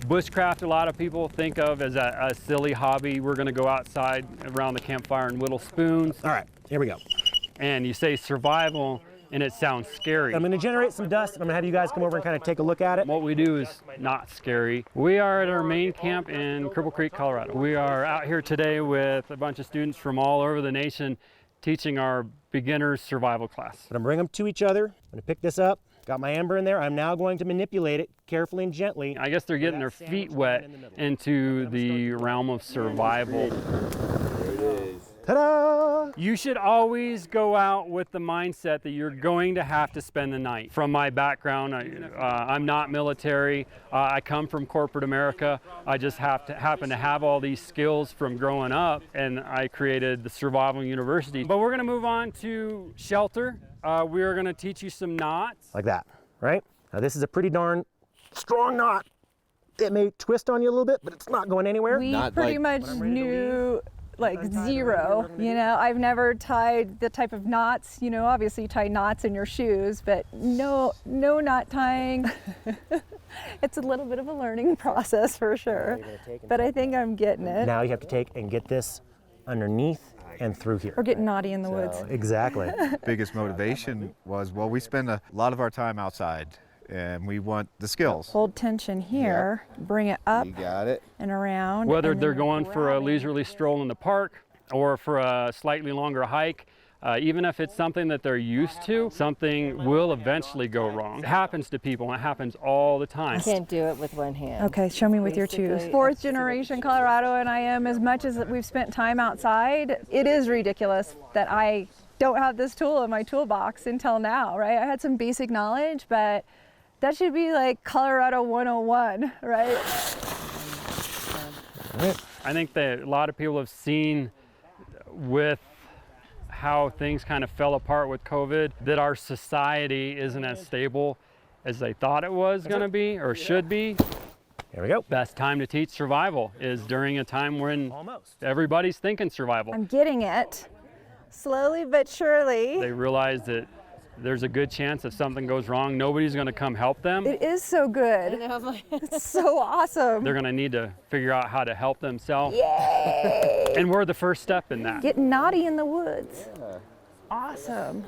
Bushcraft, a lot of people think of as a silly hobby. We're going to go outside around the campfire and whittle spoons. All right, here we go. And you say survival, and it sounds scary. I'm going to generate some dust, and I'm going to have you guys come over and kind of take a look at it. What we do is not scary. We are at our main camp in Cripple Creek, Colorado. We are out here today with a bunch of students from all over the nation teaching our beginners survival class. I'm going to bring them to each other. I'm going to pick this up. Got my amber in there. I'm now going to manipulate it carefully and gently. I guess they're getting their feet wet into the realm of survival. Ta-da! You should always go out with the mindset that you're going to have to spend the night. From my background, I'm not military. I come from corporate America. I just happen to have all these skills from growing up, and I created the Survival University. But we're going to move on to shelter. We are going to teach you some knots. Like that, right? Now this is a pretty darn strong knot. It may twist on you a little bit, but it's not going anywhere. We pretty much knew like zero, you know. I've never tied the type of knots, you know, obviously you tie knots in your shoes, but no knot tying. It's a little bit of a learning process for sure, but I think I'm getting it. Now you have to take and get this underneath and through here. Or get naughty in the woods. Exactly. Biggest motivation was, well, we spend a lot of our time outside and we want the skills. Hold tension here, bring it up You got it. and around. Whether and they're then going for a grabbing. leisurely stroll in the park or for a slightly longer hike, even if it's something that they're used to, something will eventually go wrong. It happens to people, and it happens all the time. I can't do it with one hand. Okay, show me with your Basically, twos. Fourth generation Colorado, and I am, as much as we've spent time outside, it is ridiculous that I don't have this tool in my toolbox until now, right? I had some basic knowledge, but that should be like Colorado 101, right? I think that a lot of people have seen with how things kind of fell apart with COVID, that our society isn't as stable as they thought it was going to be or should be. There we go. Best time to teach survival is during a time when everybody's thinking survival. I'm getting it, slowly but surely. They realize that there's a good chance if something goes wrong, nobody's going to come help them. It is so good. It's so awesome. They're going to need to figure out how to help themselves. Yay! And we're the first step in that. Get naughty in the woods. Awesome.